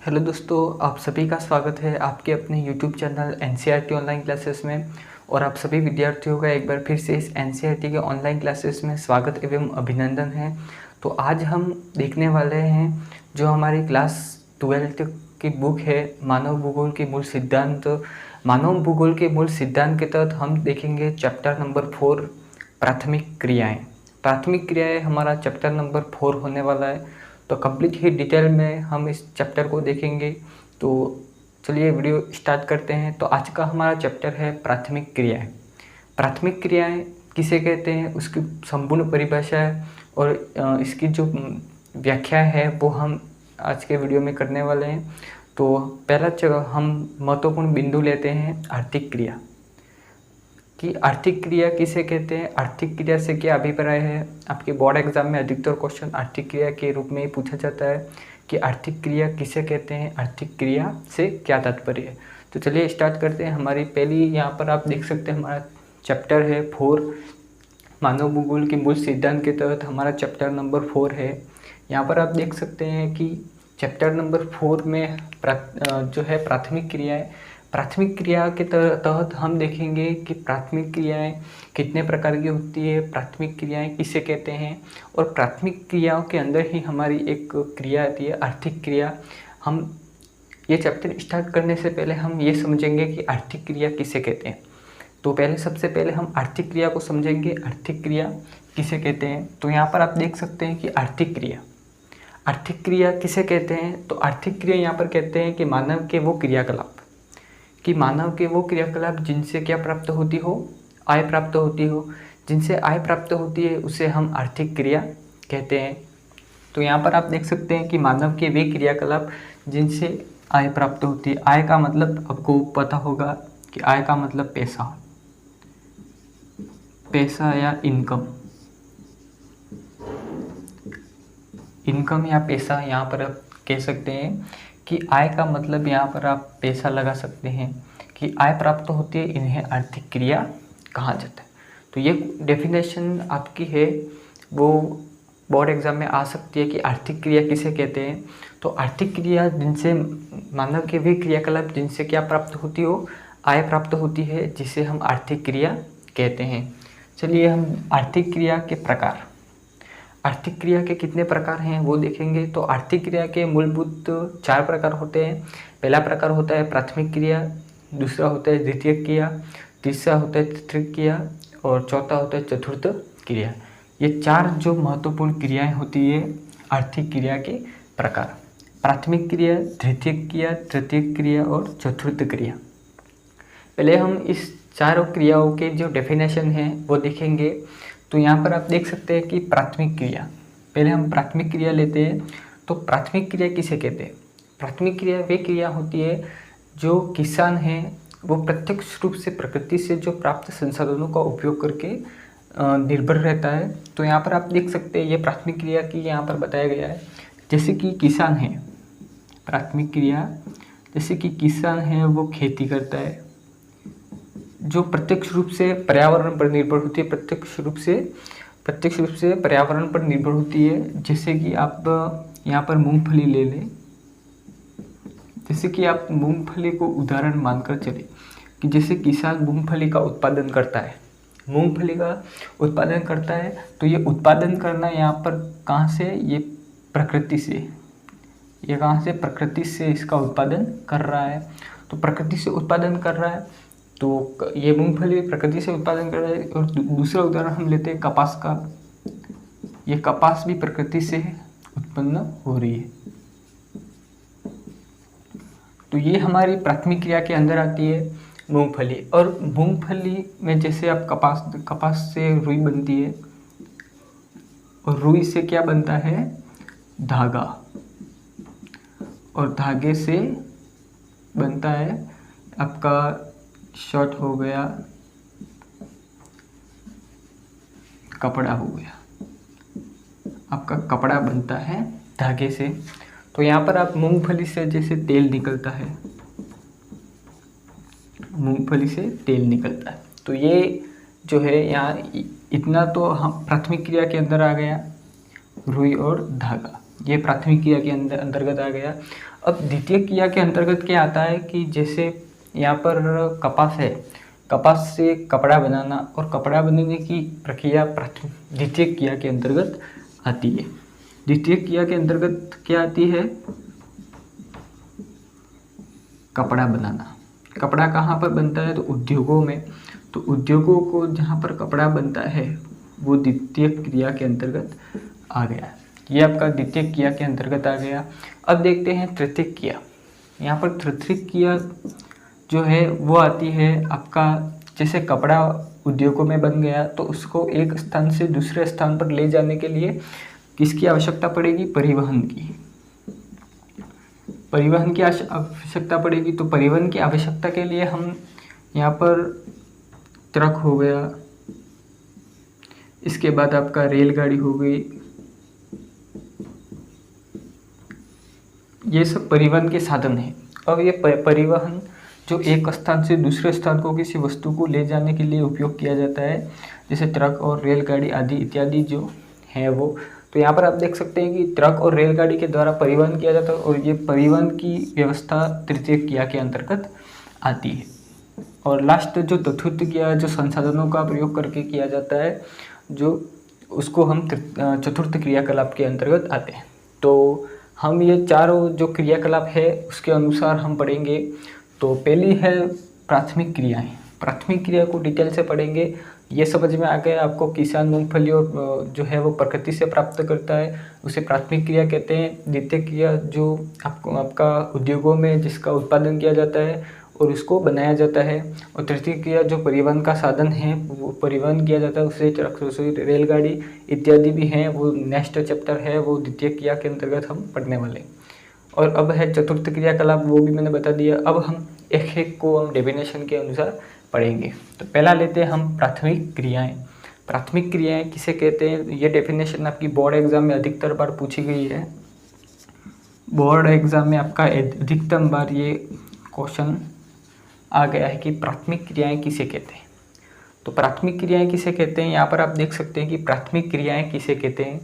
Hello दोस्तों, आप सभी का स्वागत है आपके अपने YouTube channel NCERT online classes में। और आप सभी विद्यार्थियों का एक बार फिर से इस NCERT के ऑनलाइन क्लासेस में स्वागत एवं अभिनंदन है। तो आज हम देखने वाले हैं जो हमारी क्लास 12th की बुक है मानव भूगोल के मूल सिद्धांत। मानव भूगोल के मूल सिद्धांत के तहत हम देखेंगे चैप्टर नंबर 4 प्राथमिक क्रियाएँ। प्राथमिक क्रियाएँ हमारा चैप्टर नंबर 4 होने वाला है। तो कंप्लीट ही डिटेल में हम इस चैप्टर को देखेंगे। तो चलिए वीडियो स्टार्ट करते हैं। तो आज का हमारा चैप्टर है प्राथमिक क्रियाएं। प्राथमिक क्रियाएं किसे कहते हैं, उसकी संपूर्ण परिभाषा है और इसकी जो व्याख्या है वो हम आज के वीडियो में करने वाले हैं। तो पहला हम महत्वपूर्ण बिंदु लेते हैं आर्थिक क्रिया कि आर्थिक क्रिया किसे कहते हैं, आर्थिक क्रिया से क्या अभिप्राय है। आपके बोर्ड एग्जाम में अधिकतर क्वेश्चन आर्थिक क्रिया के रूप में ही पूछा जाता है कि आर्थिक क्रिया किसे कहते हैं, आर्थिक क्रिया से क्या तात्पर्य है। तो चलिए स्टार्ट करते हैं। हमारी पहली यहाँ पर आप देख सकते हैं हमारा चैप्टर है 4 मानव भूगोल के मूल सिद्धांत के तहत हमारा चैप्टर नंबर 4 है। यहाँ पर आप देख सकते हैं कि चैप्टर नंबर 4 में जो है प्राथमिक क्रियाएं। प्राथमिक क्रिया के तहत हम देखेंगे कि प्राथमिक क्रियाएं कितने प्रकार की होती है, प्राथमिक क्रियाएं किसे कहते हैं, और प्राथमिक क्रियाओं के अंदर ही हमारी एक क्रिया आती है आर्थिक क्रिया। हम ये चैप्टर स्टार्ट करने से पहले हम ये समझेंगे कि आर्थिक क्रिया किसे कहते हैं। तो सबसे पहले हम आर्थिक क्रिया को समझेंगे, आर्थिक क्रिया किसे कहते हैं। तो यहाँ पर आप देख सकते हैं कि आर्थिक क्रिया किसे कहते हैं। तो आर्थिक क्रिया यहाँ पर कहते हैं कि मानव के वो क्रियाकलाप जिनसे क्या प्राप्त होती हो, आय प्राप्त होती हो। जिनसे आय प्राप्त होती है उसे हम आर्थिक क्रिया कहते हैं। तो यहाँ पर आप देख सकते हैं कि मानव के वे क्रियाकलाप जिनसे आय प्राप्त होती है। आय का मतलब आपको पता होगा कि आय का मतलब पैसा या इनकम या पैसा। यहाँ पर आप कह सकते हैं कि आय का मतलब यहाँ पर आप पैसा लगा सकते हैं कि आय प्राप्त होती है, इन्हें आर्थिक क्रिया कहा जाता है। तो ये डेफिनेशन आपकी है वो बोर्ड एग्जाम में आ सकती है कि आर्थिक क्रिया किसे कहते हैं। तो आर्थिक क्रिया जिनसे मानव के वे क्रियाकलाप जिनसे क्या प्राप्त होती हो, आय प्राप्त होती है, जिसे हम आर्थिक क्रिया कहते हैं। चलिए हम आर्थिक क्रिया के कितने प्रकार हैं वो देखेंगे। तो आर्थिक क्रिया के मूलभूत 4 प्रकार होते हैं। पहला प्रकार होता है प्राथमिक क्रिया, दूसरा होता है द्वितीयक क्रिया, तीसरा होता है तृतीयक क्रिया और चौथा होता है चतुर्थ क्रिया। ये 4 जो महत्वपूर्ण क्रियाएं होती है आर्थिक क्रिया के प्रकार: प्राथमिक क्रिया, द्वितीयक क्रिया, तृतीयक क्रिया और चतुर्थ क्रिया। पहले हम इस 4 क्रियाओं के जो डेफिनेशन है वो देखेंगे। तो यहाँ पर आप देख सकते हैं कि प्राथमिक क्रिया, पहले हम प्राथमिक क्रिया लेते हैं। तो प्राथमिक क्रिया किसे कहते हैं? प्राथमिक क्रिया वे क्रिया होती है जो किसान है वो प्रत्यक्ष रूप से प्रकृति से जो प्राप्त संसाधनों का उपयोग करके निर्भर रहता है। तो यहाँ पर आप देख सकते हैं ये प्राथमिक क्रिया की यहाँ पर बताया गया है। जैसे कि किसान है, प्राथमिक क्रिया जैसे कि किसान है वो खेती करता है जो प्रत्यक्ष रूप से पर्यावरण पर निर्भर होती है, प्रत्यक्ष रूप से पर्यावरण पर निर्भर होती है। जैसे कि आप यहाँ पर मूंगफली ले लें, जैसे कि आप मूंगफली को उदाहरण मानकर चले कि जैसे किसान मूंगफली का उत्पादन करता है, तो ये उत्पादन करना यहाँ पर कहाँ से, ये प्रकृति से इसका उत्पादन कर रहा है। तो प्रकृति से उत्पादन कर रहा है, तो ये मूंगफली प्रकृति से उत्पादन कर रहा है। और दूसरा उदाहरण हम लेते हैं कपास का। ये कपास भी प्रकृति से उत्पन्न हो रही है। तो ये हमारी प्राथमिक क्रिया के अंदर आती है मूंगफली। और मूंगफली में जैसे आप कपास से रुई बनती है और रुई से क्या बनता है, धागा, और धागे से बनता है आपका शर्ट हो गया, कपड़ा हो गया, आपका कपड़ा बनता है धागे से। तो यहाँ पर आप मूंगफली से जैसे तेल निकलता है, तो ये जो है यहाँ इतना तो हम प्राथमिक क्रिया के अंदर आ गया, रुई और धागा। ये प्राथमिक क्रिया के अंतर्गत आ गया। अब द्वितीयक क्रिया के अंतर्गत क्या आता है कि जैसे यहाँ पर कपास है, कपास से कपड़ा बनाना, और कपड़ा बनाने की प्रक्रिया द्वितीयक क्रिया के अंतर्गत आती है। द्वितीयक क्रिया के अंतर्गत क्या आती है? कपड़ा बनाना। कपड़ा कहाँ पर बनता है? तो उद्योगों में। तो उद्योगों को जहाँ पर कपड़ा बनता है वो द्वितीयक क्रिया के अंतर्गत आ गया। ये आपका द्वितीयक क्रिया के अंतर्गत आ गया। अब देखते हैं तृतीयक क्रिया। यहाँ पर तृतीयक क्रिया जो है वो आती है आपका, जैसे कपड़ा उद्योगों में बन गया तो उसको एक स्थान से दूसरे स्थान पर ले जाने के लिए किसकी आवश्यकता पड़ेगी? परिवहन की। परिवहन की आवश्यकता पड़ेगी। तो परिवहन की आवश्यकता के लिए हम यहाँ पर ट्रक हो गया, इसके बाद आपका रेलगाड़ी हो गई, ये सब परिवहन के साधन हैं। अब ये परिवहन जो एक स्थान से दूसरे स्थान को किसी वस्तु को ले जाने के लिए उपयोग किया जाता है, जैसे ट्रक और रेलगाड़ी आदि इत्यादि जो है वो। तो यहाँ पर आप देख सकते हैं कि ट्रक और रेलगाड़ी के द्वारा परिवहन किया जाता है, और ये परिवहन की व्यवस्था तृतीयक क्रिया के अंतर्गत आती है। और लास्ट जो चतुर्थ क्रिया, जो संसाधनों का प्रयोग करके किया जाता है, जो उसको हम चतुर्थ क्रियाकलाप के अंतर्गत आते हैं। तो हम ये चारों जो क्रियाकलाप है उसके अनुसार हम पढ़ेंगे। तो पहली है प्राथमिक क्रियाएं। प्राथमिक क्रिया को डिटेल से पढ़ेंगे। ये समझ में आ गया आपको, किसान मूंगफली और जो है वो प्रकृति से प्राप्त करता है, उसे प्राथमिक क्रिया कहते हैं। द्वितीयक क्रिया जो आपका उद्योगों में जिसका उत्पादन किया जाता है और उसको बनाया जाता है। और तृतीयक क्रिया जो परिवहन का साधन है वो परिवहन किया जाता है, उससे ट्रक, रेलगाड़ी इत्यादि भी हैं। वो नेक्स्ट चैप्टर है, वो द्वितीयक क्रिया के अंतर्गत हम पढ़ने वाले। और अब है चतुर्थ क्रियाकलाप, वो भी मैंने बता दिया। अब हम एक एक को हम डेफिनेशन के अनुसार पढ़ेंगे। तो पहला लेते हैं हम प्राथमिक क्रियाएं। प्राथमिक क्रियाएं किसे कहते हैं? ये डेफिनेशन आपकी बोर्ड एग्जाम में अधिकतर बार पूछी गई है। बोर्ड एग्जाम में आपका अधिकतम बार ये क्वेश्चन आ गया है कि प्राथमिक क्रियाएं किसे कहते हैं। तो प्राथमिक क्रियाएं किसे कहते हैं, यहाँ पर आप देख सकते हैं कि प्राथमिक क्रियाएं किसे कहते हैं।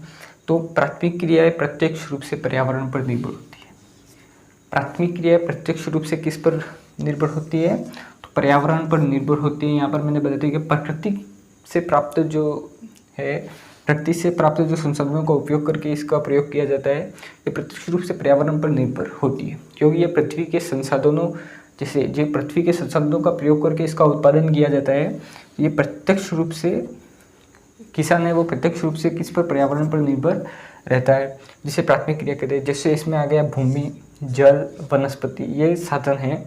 तो प्राथमिक क्रियाएं प्रत्यक्ष रूप से पर्यावरण पर निर्भर होती है। प्राथमिक क्रिया प्रत्यक्ष रूप से किस पर निर्भर होती है? तो पर्यावरण पर निर्भर होती है। यहाँ पर मैंने बता दिया कि प्रकृति से प्राप्त जो है, प्रकृति से प्राप्त जो संसाधनों का उपयोग करके इसका प्रयोग किया जाता है, ये प्रत्यक्ष रूप से पर्यावरण पर निर्भर होती है। क्योंकि ये पृथ्वी के संसाधनों, जैसे जो पृथ्वी के संसाधनों का प्रयोग करके इसका उत्पादन किया जाता है, ये प्रत्यक्ष रूप से किसान है वो प्रत्यक्ष रूप से किस पर? पर्यावरण पर निर्भर रहता है, जिसे प्राथमिक क्रिया कहते हैं। जैसे इसमें आ गया भूमि, जल, वनस्पति, ये साधन हैं।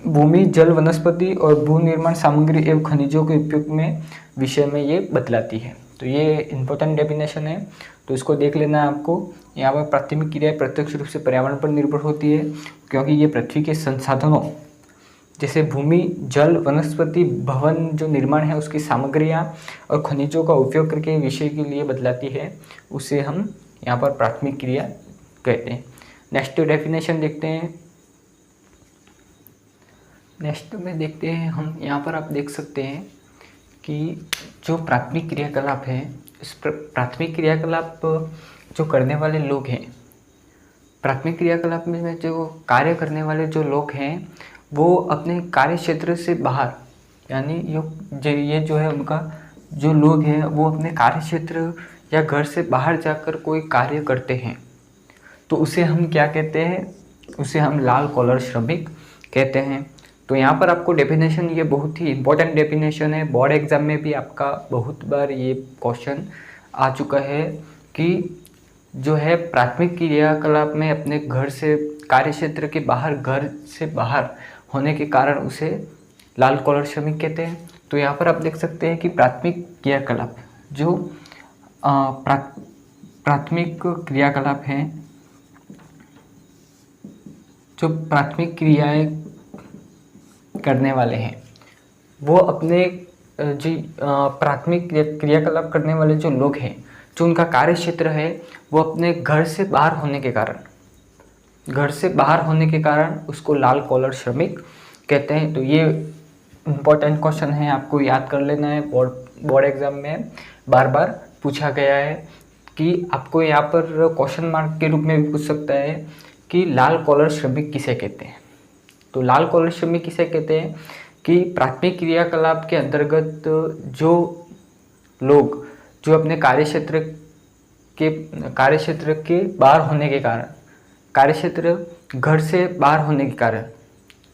भूमि, जल, वनस्पति और भू निर्माण सामग्री एवं खनिजों के उपयोग में विषय में ये बतलाती है। तो ये इंपॉर्टेंट डेफिनेशन है, तो इसको देख लेना है आपको। यहाँ पर प्राथमिक क्रिया प्रत्यक्ष रूप से पर्यावरण पर निर्भर होती है, क्योंकि ये पृथ्वी के संसाधनों जैसे भूमि, जल, वनस्पति, भवन जो निर्माण है उसकी सामग्रियाँ और खनिजों का उपयोग करके विषय के लिए बतलाती है, उसे हम यहाँ पर प्राथमिक क्रिया कहते हैं। नेक्स्ट डेफिनेशन देखते हैं। नेक्स्ट में देखते हैं हम, यहाँ पर आप देख सकते हैं कि जो प्राथमिक क्रियाकलाप है, इस प्राथमिक क्रियाकलाप जो करने वाले लोग हैं, प्राथमिक क्रियाकलाप में जो कार्य करने वाले जो लोग हैं वो अपने कार्य क्षेत्र से बाहर, यानी ये जो है उनका जो लोग हैं वो अपने कार्य क्षेत्र या घर से बाहर जाकर कोई कार्य करते हैं, तो उसे हम क्या कहते हैं? उसे हम लाल कॉलर श्रमिक कहते हैं। तो यहाँ पर आपको डेफिनेशन, ये बहुत ही इंपॉर्टेंट डेफिनेशन है। बोर्ड एग्जाम में भी आपका बहुत बार ये क्वेश्चन आ चुका है कि जो है प्राथमिक क्रियाकलाप में अपने घर से, कार्य क्षेत्र के बाहर, घर से बाहर होने के कारण उसे लाल कॉलर श्रमिक कहते हैं। तो यहाँ पर आप देख सकते हैं कि प्राथमिक क्रियाकलाप जो प्राथमिक क्रियाकलाप हैं, जो प्राथमिक क्रियाएं करने वाले हैं, वो अपने प्राथमिक क्रियाकलाप करने वाले जो लोग हैं, जो उनका कार्य क्षेत्र है वो अपने घर से बाहर होने के कारण उसको लाल कॉलर श्रमिक कहते हैं। तो ये इम्पोर्टेंट क्वेश्चन है, आपको याद कर लेना है। बोर्ड एग्जाम में बार बार पूछा गया है कि आपको यहाँ पर क्वेश्चन मार्क के रूप में भी पूछ सकता है कि लाल कॉलर श्रमिक किसे कहते हैं। तो लाल कॉलर श्रमिक किसे कहते हैं कि प्राथमिक क्रियाकलाप के अंतर्गत जो लोग जो अपने कार्यक्षेत्र के बाहर होने के कारण, कार्यक्षेत्र घर से बाहर होने के कारण,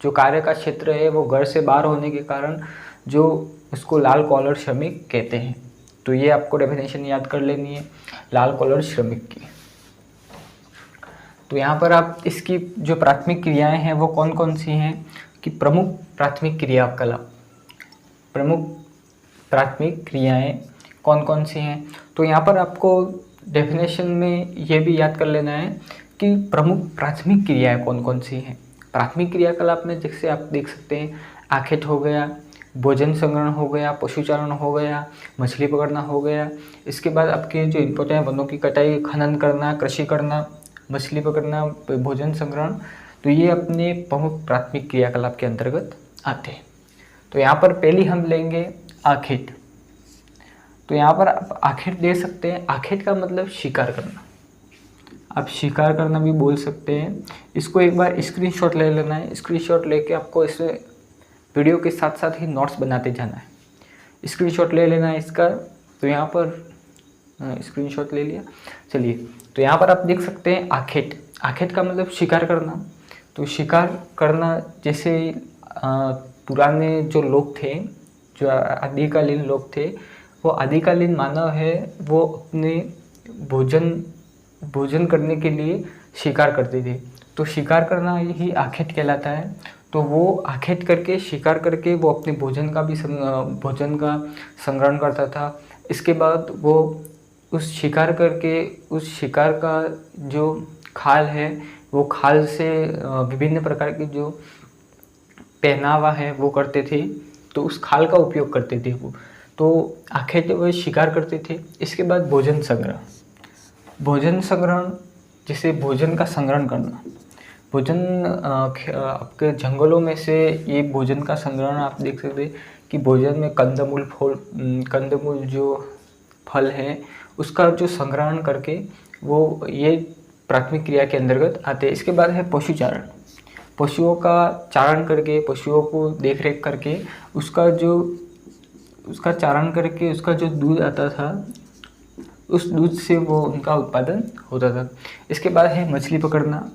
जो कार्य का क्षेत्र है वो घर से बाहर होने के कारण जो उसको लाल कॉलर श्रमिक कहते हैं। तो ये आपको डेफिनेशन याद कर लेनी है लाल कॉलर श्रमिक की। तो यहाँ पर आप इसकी जो प्राथमिक क्रियाएं हैं वो कौन कौन सी हैं कि प्रमुख प्राथमिक क्रियाकलाप, प्रमुख प्राथमिक क्रियाएं कौन कौन सी हैं। तो यहाँ पर आपको डेफिनेशन में ये भी याद कर लेना है कि प्रमुख प्राथमिक क्रियाएं कौन कौन सी हैं। प्राथमिक क्रियाकलाप में जैसे आप देख सकते हैं आखेट हो गया, भोजन संग्रहण हो गया, पशुचारण हो गया, मछली पकड़ना हो गया। इसके बाद आपके जो इनपुट हैं वनों की कटाई, खनन करना, कृषि करना, मछली पकड़ना, भोजन संग्रहण, तो ये अपने प्रमुख प्राथमिक क्रियाकलाप के अंतर्गत आते हैं। तो यहाँ पर पहली हम लेंगे आखेट। तो यहाँ पर आप आखेट दे सकते हैं। आखेट का मतलब शिकार करना, आप शिकार करना भी बोल सकते हैं। इसको एक बार स्क्रीनशॉट ले लेना है। स्क्रीनशॉट लेके आपको इस वीडियो के साथ साथ ही नोट्स बनाते जाना है। स्क्रीनशॉट ले लेना है इसका। तो यहाँ पर स्क्रीनशॉट ले लिया। चलिए, तो यहाँ पर आप देख सकते हैं आखेट। आखेट का मतलब शिकार करना। तो शिकार करना जैसे पुराने जो लोग थे, जो आदिकालीन लोग थे, वो आदिकालीन मानव है, वो अपने भोजन करने के लिए शिकार करते थे। तो शिकार करना ही आखेट कहलाता है। तो वो आखेट करके, शिकार करके वो अपने भोजन का संग्रहण करता था। इसके बाद वो उस शिकार करके उस शिकार का जो खाल है वो खाल से विभिन्न प्रकार के जो पहनावा है वो करते थे। तो उस खाल का उपयोग करते थे वो। तो आखेट वो शिकार करते थे। इसके बाद भोजन संग्रहण, भोजन संग्रहण जैसे भोजन का संग्रहण करना। भोजन आपके जंगलों में से ये भोजन का संग्रहण आप देख सकते हैं कि भोजन में कंदमूल जो फल है उसका जो संग्रहण करके वो ये प्राथमिक क्रिया के अंतर्गत आते हैं। इसके बाद है पशुचारण। पशुओं का चारण करके, पशुओं को देख रेख करके उसका चारण करके उसका जो दूध आता था उस दूध से वो उनका उत्पादन होता था। इसके बाद है मछली पकड़ना।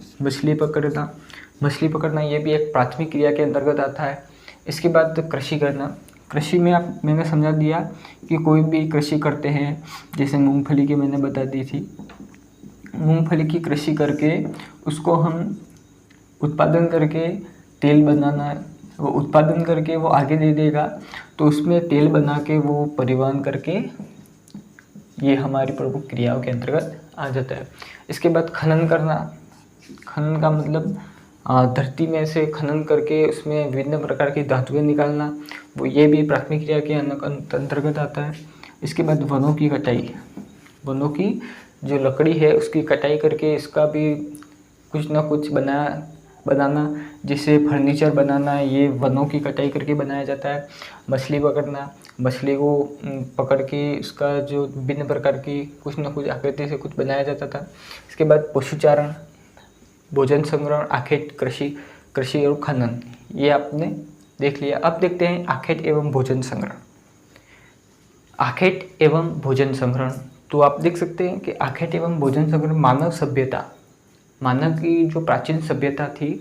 मछली पकड़ना ये भी एक प्राथमिक क्रिया के अंतर्गत आता है। इसके बाद कृषि करना। कृषि में मैंने समझा दिया कि कोई भी कृषि करते हैं, जैसे मूंगफली की मैंने बता दी थी। मूंगफली की कृषि करके उसको हम उत्पादन करके तेल बनाना, वो उत्पादन करके वो आगे दे देगा, तो उसमें तेल बना के वो परिवहन करके ये हमारी प्रमुख क्रियाओं के अंतर्गत आ जाता है। इसके बाद खनन करना। खनन का मतलब धरती में से खनन करके उसमें विभिन्न प्रकार की धातुएं निकालना, वो ये भी प्राथमिक क्रिया के अंतर्गत आता है। इसके बाद वनों की कटाई। वनों की जो लकड़ी है उसकी कटाई करके इसका भी कुछ ना कुछ बनाना, जैसे फर्नीचर बनाना, ये वनों की कटाई करके बनाया जाता है। मछली पकड़ना, मछली को पकड़ के उसका जो विभिन्न प्रकार की कुछ ना कुछ आकृति से कुछ बनाया जाता था। इसके बाद पशुचारण, भोजन संग्रहण, आखेट, कृषि और खनन, ये आपने देख लिया। अब देखते हैं आखेट एवं भोजन संग्रहण। आखेट एवं भोजन संग्रहण, तो आप देख सकते हैं कि आखेट एवं भोजन संग्रहण मानव सभ्यता, मानव की जो प्राचीन सभ्यता थी,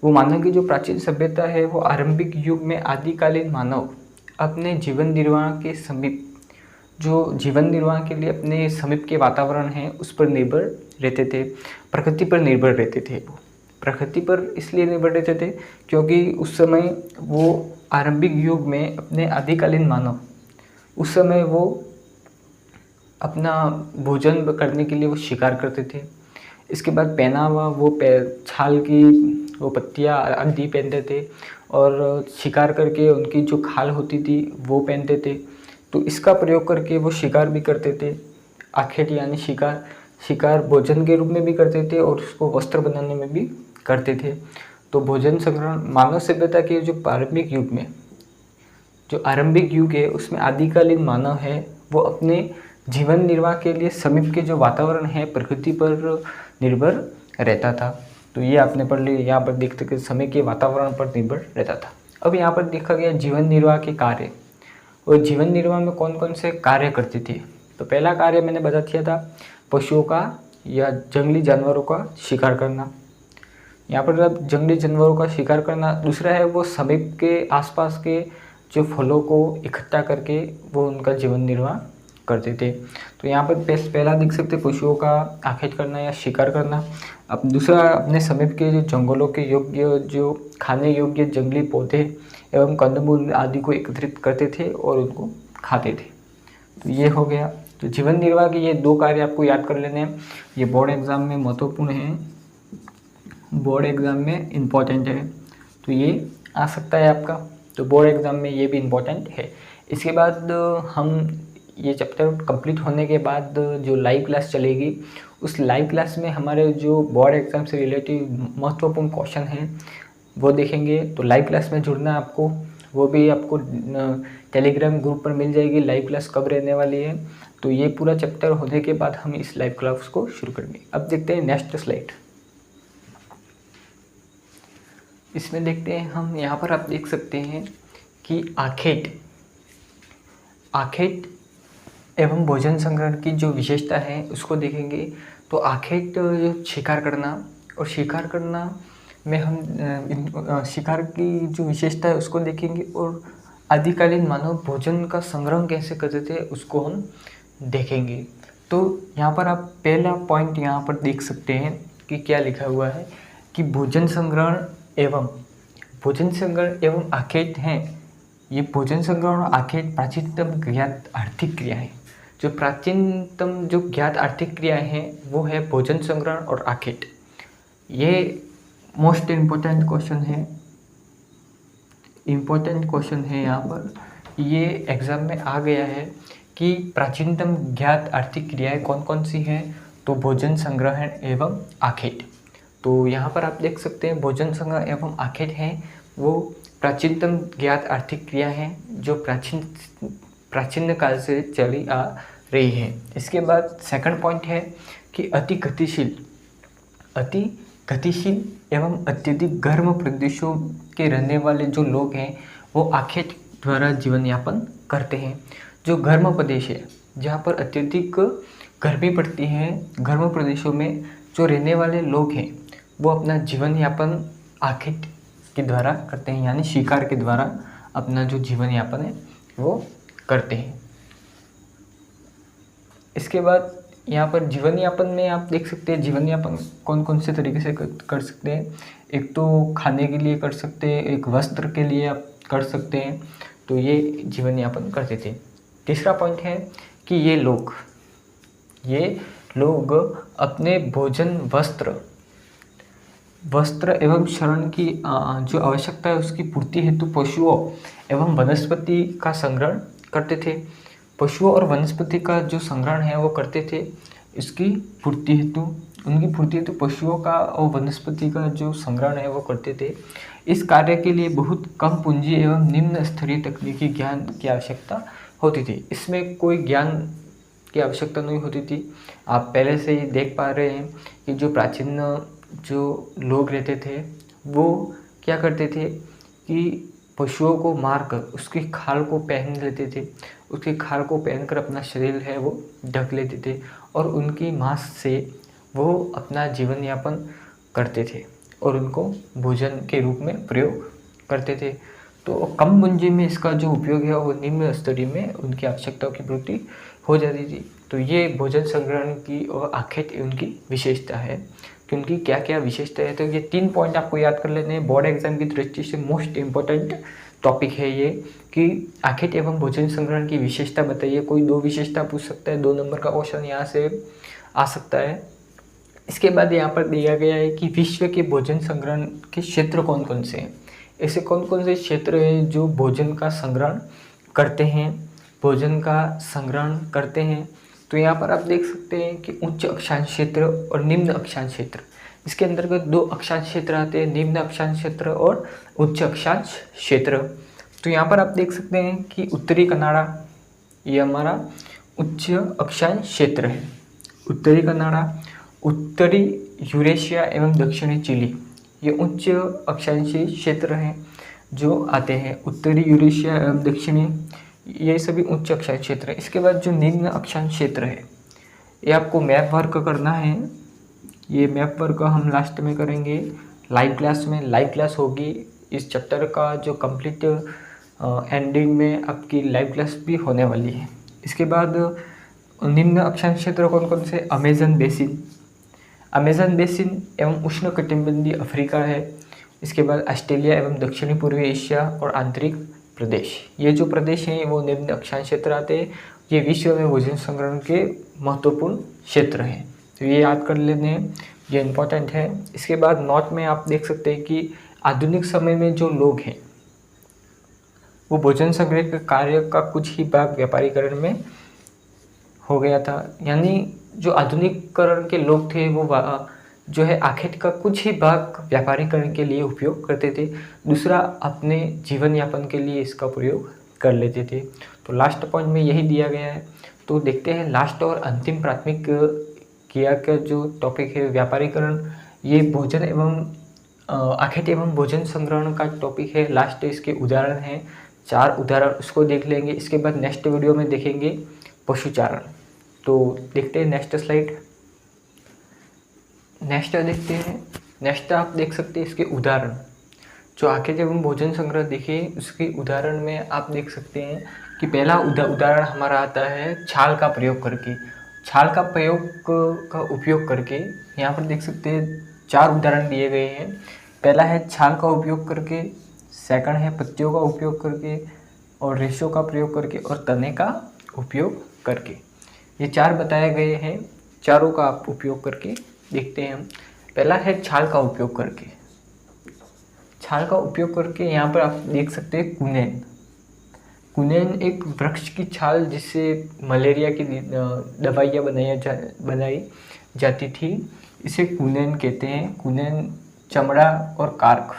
वो मानव की जो प्राचीन सभ्यता है वो आरंभिक युग में आदिकालीन मानव अपने जीवन निर्वाह के समीप, जो जीवन निर्वाह के लिए अपने समीप के वातावरण है उस पर निर्भर रहते थे, प्रकृति पर निर्भर रहते थे। वो प्रकृति पर इसलिए निर्भर रहते थे क्योंकि उस समय वो आरंभिक युग में अपने आदिकालीन मानव उस समय वो अपना भोजन करने के लिए वो शिकार करते थे। इसके बाद पहनावा, वो छाल की वो पत्तियाँ आदि पहनते थे और शिकार करके उनकी जो खाल होती थी वो पहनते थे। तो इसका प्रयोग करके वो शिकार भी करते थे। आखेट यानी शिकार भोजन के रूप में भी करते थे और उसको वस्त्र बनाने में भी करते थे। तो भोजन संग्रहण मानव सभ्यता के जो प्रारंभिक युग में, जो आरंभिक युग है उसमें आदिकालीन मानव है वो अपने जीवन निर्वाह के लिए समीप के जो वातावरण है प्रकृति पर निर्भर रहता था। तो ये आपने पढ़ लिया। यहाँ पर देख सकते समय के वातावरण पर निर्भर रहता था। अब यहाँ पर देखा गया जीवन निर्वाह के कार्य, और जीवन निर्वाह में कौन कौन से कार्य करते थे। तो पहला कार्य मैंने बता दिया था, पशुओं का या जंगली जानवरों का शिकार करना। यहाँ पर अब जंगली जानवरों का शिकार करना। दूसरा है वो समीप के आसपास के जो फलों को इकट्ठा करके वो उनका जीवन निर्वाह करते थे। तो यहाँ पर पहला देख सकते पशुओं का आखेट करना या शिकार करना। अब दूसरा अपने समीप के जो जंगलों के योग्य जो खाने योग्य जंगली पौधे एवं कंदमूल आदि को एकत्रित करते थे और उनको खाते थे। तो ये हो गया। तो जीवन निर्वाह के ये 2 कार्य आपको याद कर लेने हैं। ये बोर्ड एग्ज़ाम में महत्वपूर्ण है, बोर्ड एग्ज़ाम में इम्पॉर्टेंट है। तो ये आ सकता है आपका, तो बोर्ड एग्ज़ाम में ये भी इम्पॉर्टेंट है। इसके बाद हम ये चैप्टर कंप्लीट होने के बाद जो लाइव क्लास चलेगी, उस लाइव क्लास में हमारे जो बोर्ड एग्ज़ाम से रिलेटिव महत्वपूर्ण क्वेश्चन हैं वो देखेंगे। तो लाइव क्लास में जुड़ना आपको, वो भी आपको टेलीग्राम ग्रुप पर मिल जाएगी। लाइव क्लास कब रहने वाली है, तो ये पूरा चैप्टर होने के बाद हम इस लाइव क्लास को शुरू करेंगे। अब देखते हैं नेक्स्ट स्लाइड। इसमें देखते हैं हम, यहाँ पर आप देख सकते हैं कि आखेट एवं भोजन संग्रहण की जो विशेषता है उसको देखेंगे। तो आखेट जो शिकार करना, और शिकार करना में हम शिकार की जो विशेषता है उसको देखेंगे, और आदिकालीन मानव भोजन का संग्रह कैसे करते थे उसको हम देखेंगे। तो यहाँ पर आप पहला पॉइंट यहाँ पर देख सकते हैं कि क्या लिखा हुआ है कि भोजन संग्रहण एवं आखेट हैं। ये भोजन संग्रहण और आखेट प्राचीनतम ज्ञात आर्थिक क्रिया है। जो प्राचीनतम जो ज्ञात आर्थिक क्रियाएं हैं वो है भोजन संग्रहण और आखेट। ये मोस्ट इम्पोर्टेंट क्वेश्चन है यहाँ पर, ये एग्ज़ाम में आ गया है कि प्राचीनतम ज्ञात आर्थिक क्रियाएं कौन कौन सी हैं। तो भोजन संग्रहण एवं आखेट। तो यहाँ पर आप देख सकते हैं भोजन संग्रहण एवं आखेट हैं वो प्राचीनतम ज्ञात आर्थिक क्रिया हैं जो प्राचीन काल से चली आ रही है। इसके बाद सेकंड पॉइंट है कि अति गतिशील एवं अत्यधिक गर्म प्रदेशों के रहने वाले जो लोग हैं वो आखेट द्वारा जीवन यापन करते हैं। जो गर्म प्रदेश है जहाँ पर अत्यधिक गर्मी पड़ती है, गर्म प्रदेशों में जो रहने वाले लोग हैं वो अपना जीवन यापन आखेट के द्वारा करते हैं, यानी शिकार के द्वारा अपना जो जीवन यापन है वो करते हैं। इसके बाद यहाँ पर जीवन यापन में आप देख सकते हैं जीवन यापन कौन कौन से तरीके से कर सकते हैं। एक तो खाने के लिए कर सकते हैं, एक वस्त्र के लिए आप कर सकते हैं। तो ये जीवन यापन करते थे। तीसरा पॉइंट है कि ये लोग अपने भोजन, वस्त्र एवं शरण की जो आवश्यकता है उसकी पूर्ति हेतु पशुओं एवं वनस्पति का संग्रहण करते थे। पशुओं और वनस्पति का जो संग्रहण है वो करते थे। उनकी पूर्ति हेतु पशुओं का और वनस्पति का जो संग्रहण है वो करते थे। इस कार्य के लिए बहुत कम पूंजी एवं निम्न स्तरीय तकनीकी ज्ञान की आवश्यकता होती थी। इसमें कोई ज्ञान की आवश्यकता नहीं होती थी। आप पहले से ही देख पा रहे हैं कि जो प्राचीन जो लोग रहते थे वो क्या करते थे कि पशुओं को मारकर उसकी खाल को पहन लेते थे। उसकी खाल को पहनकर अपना शरीर है वो ढक लेते थे और उनकी मांस से वो अपना जीवन यापन करते थे और उनको भोजन के रूप में प्रयोग करते थे। तो कम पूंजी में इसका जो उपयोग है वो निम्न स्तरीय में उनकी आवश्यकताओं की पूर्ति हो जाती थी। तो ये भोजन संग्रहण की और आखेट उनकी विशेषता है कि उनकी क्या क्या विशेषता है। तो ये 3 पॉइंट आपको याद कर लेने हैं। बोर्ड एग्जाम की दृष्टि से मोस्ट इम्पोर्टेंट टॉपिक है ये कि आखेट एवं भोजन संग्रहण की विशेषता बताइए। कोई 2 विशेषता पूछ सकता है, 2 नंबर का क्वेश्चन यहाँ से आ सकता है। इसके बाद यहाँ पर दिया गया है कि विश्व के भोजन संग्रहण के क्षेत्र कौन कौन से हैं। ऐसे कौन कौन से क्षेत्र हैं जो भोजन का संग्रहण करते हैं, तो यहाँ पर आप देख सकते हैं कि उच्च अक्षांश क्षेत्र और निम्न अक्षांश क्षेत्र। इसके अंतर्गत 2 अक्षांश क्षेत्र आते हैं, निम्न अक्षांश क्षेत्र और उच्च अक्षांश क्षेत्र। तो यहाँ पर आप देख सकते हैं कि उत्तरी कनाडा ये हमारा उच्च अक्षांश क्षेत्र है। उत्तरी कनाडा, उत्तरी यूरेशिया एवं दक्षिणी चिली, ये उच्च अक्षांशीय क्षेत्र हैं जो आते हैं। उत्तरी यूरेशिया एवं दक्षिणी, ये सभी उच्च अक्षांश क्षेत्र है। इसके बाद जो निम्न अक्षांश क्षेत्र है, ये आपको मैप वर्क करना है। ये मैप वर्क हम लास्ट में करेंगे लाइव क्लास में। लाइव क्लास होगी इस चैप्टर का जो कंप्लीट एंडिंग में आपकी लाइव क्लास भी होने वाली है। इसके बाद निम्न अक्षांश क्षेत्र कौन कौन से? अमेज़न बेसिन, अमेज़न बेसिन एवं उष्णकटिबंधीय अफ्रीका है। इसके बाद ऑस्ट्रेलिया एवं दक्षिणी पूर्वी एशिया और आंतरिक प्रदेश, ये जो प्रदेश हैं वो निम्न अक्षांश क्षेत्र आते हैं। ये विश्व में भोजन संग्रहण के महत्वपूर्ण क्षेत्र हैं, तो ये याद कर लेने, ये इम्पोर्टेंट है। इसके बाद नोट में आप देख सकते हैं कि आधुनिक समय में जो लोग हैं वो भोजन संग्रह के कार्य का कुछ ही भाग व्यापारीकरण में हो गया था। यानी जो आधुनिकीकरण के लोग थे वो जो है आखेट का कुछ ही भाग व्यापारीकरण के लिए उपयोग करते थे, दूसरा अपने जीवन यापन के लिए इसका प्रयोग कर लेते थे। तो लास्ट पॉइंट में यही दिया गया है। तो देखते हैं लास्ट और अंतिम प्राथमिक क्रिया का जो टॉपिक है व्यापारीकरण, ये भोजन एवं आखेट एवं भोजन संग्रहण का टॉपिक है। लास्ट इसके उदाहरण हैं, 4 उदाहरण, उसको देख लेंगे। इसके बाद नेक्स्ट वीडियो में देखेंगे पशुचारण। तो देखते हैं नेक्स्ट स्लाइड। नेक्स्ट देखते हैं। नेक्स्ट आप देख सकते हैं इसके उदाहरण, जो आखेट एवं भोजन संग्रह देखिए उसके उदाहरण में आप देख सकते हैं कि पहला उदाहरण हमारा आता है छाल का प्रयोग करके। छाल का उपयोग करके यहाँ पर देख सकते हैं 4 उदाहरण दिए गए हैं। पहला है छाल का उपयोग करके, सेकंड है पत्तियों का उपयोग करके, और रेशों का प्रयोग करके, और तने का उपयोग करके। ये 4 बताए गए हैं, चारों का आप उपयोग करके देखते हैं हम। पहला है छाल का उपयोग करके। छाल का उपयोग करके यहाँ पर आप देख सकते हैं कुनेन। कुनेन एक वृक्ष की छाल जिससे मलेरिया की दवाइयाँ बनाई जाती थी, इसे कुनेन कहते हैं। कुनेन चमड़ा और कार्क,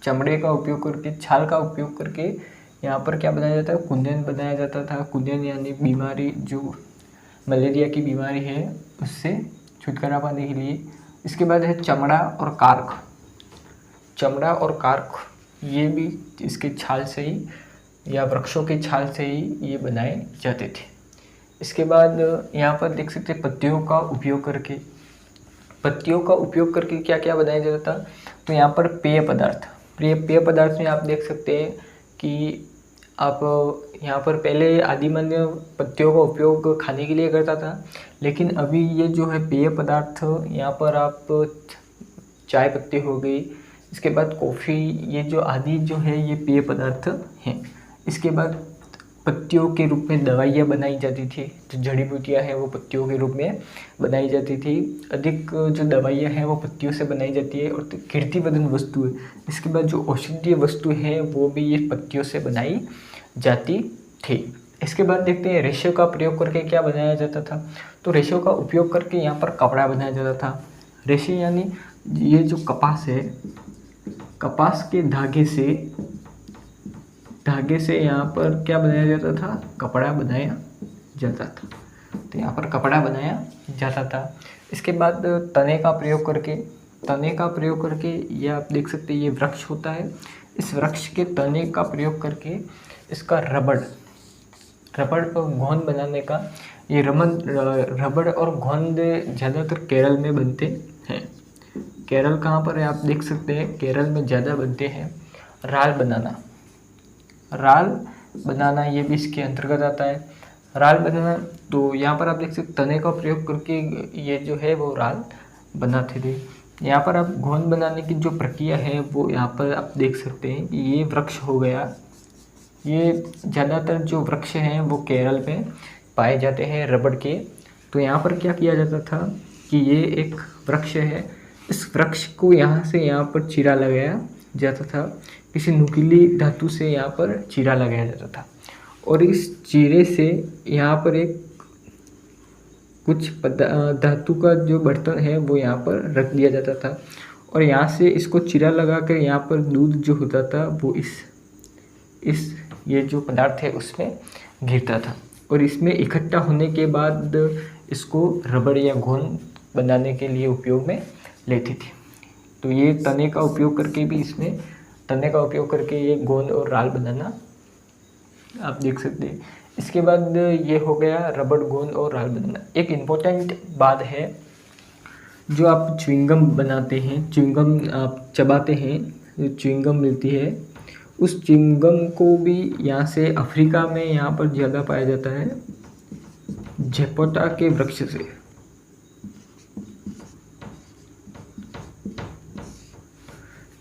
चमड़े का उपयोग करके, छाल का उपयोग करके यहाँ पर क्या बनाया जाता है? कुनेन बनाया जाता था। कुनेन यानी बीमारी, जो मलेरिया की बीमारी है उससे छुटकारा पाने के लिए। इसके बाद है चमड़ा और कार्क। चमड़ा और कार्क ये भी इसके छाल से ही या वृक्षों के छाल से ही ये बनाए जाते थे। इसके बाद यहाँ पर देख सकते हैं पत्तियों का उपयोग करके। पत्तियों का उपयोग करके क्या क्या बनाया जाता था? तो यहाँ पर पेय पदार्थ में आप देख सकते हैं कि आप यहाँ पर पहले आदिमानव पत्तियों का उपयोग खाने के लिए करता था, लेकिन अभी ये जो है पेय पदार्थ, यहाँ पर आप चाय पत्ती हो गई, इसके बाद कॉफ़ी, ये जो आदि जो है ये पेय पदार्थ हैं। इसके बाद पत्तियों के रूप में दवाइयाँ बनाई जाती थी, जो जड़ी बूटियाँ हैं वो पत्तियों के रूप में बनाई जाती थी। अधिक जो दवाइयाँ हैं वो पत्तियों से बनाई जाती है। और कीर्तिवर्धन वस्तु है, इसके बाद जो औषधीय वस्तु है वो भी ये पत्तियों से बनाई जाती थी। इसके बाद देखते हैं रेशे का प्रयोग करके क्या बनाया जाता था। तो रेशों का उपयोग करके यहाँ पर कपड़ा बनाया जाता था। रेशे यानी ये जो कपास है, कपास के धागे से यहाँ पर क्या बनाया जाता था? कपड़ा बनाया जाता था। तो यहाँ पर कपड़ा बनाया जाता था। इसके बाद तने का प्रयोग करके ये आप देख सकते हैं ये वृक्ष होता है। इस वृक्ष के तने का प्रयोग करके इसका रबड़ और गोंद बनाने का, ये रबड़ और गोंद ज़्यादातर केरल में बनते हैं। केरल कहाँ पर है आप देख सकते हैं, केरल में ज़्यादा बनते हैं। राल बनाना ये भी इसके अंतर्गत आता है। राल बनाना, तो यहाँ पर आप देख सकते तने का प्रयोग करके ये जो है वो राल बनाते थे। यहाँ पर आप गोंद बनाने की जो प्रक्रिया है वो यहाँ पर आप देख सकते हैं। ये वृक्ष हो गया, ये ज़्यादातर जो वृक्ष हैं वो केरल में पाए जाते हैं रबड़ के। तो यहाँ पर क्या किया जाता था कि ये एक वृक्ष है, इस वृक्ष को यहाँ से यहाँ पर चीरा लगाया जाता था, किसी नुकीली धातु से यहाँ पर चीरा लगाया जाता था, और इस चीरे से यहाँ पर एक कुछ धातु का जो बर्तन है वो यहाँ पर रख दिया जाता था, और यहाँ से इसको चीरा लगा कर यहाँ पर दूध जो होता था वो इस ये जो पदार्थ है उसमें गिरता था। और इसमें इकट्ठा होने के बाद इसको रबड़ या गोंद बनाने के लिए उपयोग में लेती थी। तो ये तने का उपयोग करके भी इसमें तने का उपयोग करके ये गोंद और राल बनाना आप देख सकते हैं। इसके बाद ये हो गया रबड़, गोंद और राल बनाना। एक इम्पोर्टेंट बात है, जो आप च्युइंगम बनाते हैं, च्युइंगम आप चबाते हैं, जो च्युइंगम मिलती है, उस च्युइंगम को भी यहाँ से अफ्रीका में यहाँ पर ज़्यादा पाया जाता है झेपोटा के वृक्ष से।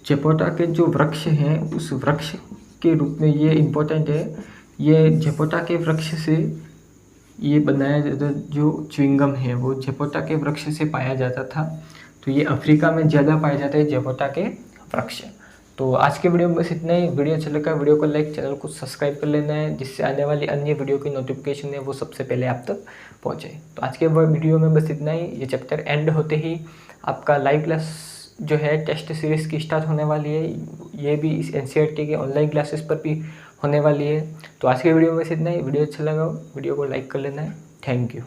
झेपोटा के जो वृक्ष हैं उस वृक्ष के रूप में ये इम्पोर्टेंट है। ये झेपोटा के वृक्ष से ये बनाया जाता, जो च्युइंगम है वो झेपोटा के वृक्ष से पाया जाता था। तो ये अफ्रीका में ज़्यादा पाया जाता है झेपोटा के वृक्ष। तो आज के वीडियो में बस इतना ही। वीडियो अच्छा लगा वीडियो को लाइक, चैनल को सब्सक्राइब कर लेना है, जिससे आने वाली अन्य वीडियो की नोटिफिकेशन है वो सबसे पहले आप तक पहुँचे। तो आज के वीडियो में बस इतना ही। ये चैप्टर एंड होते ही आपका लाइव क्लास जो है टेस्ट सीरीज़ की स्टार्ट होने वाली है। ये भी इस एनसीईआरटी के ऑनलाइन क्लासेस पर भी होने वाली है। तो आज के वीडियो में बस इतना ही। वीडियो अच्छा लगा वीडियो को लाइक कर लेना है। Thank you.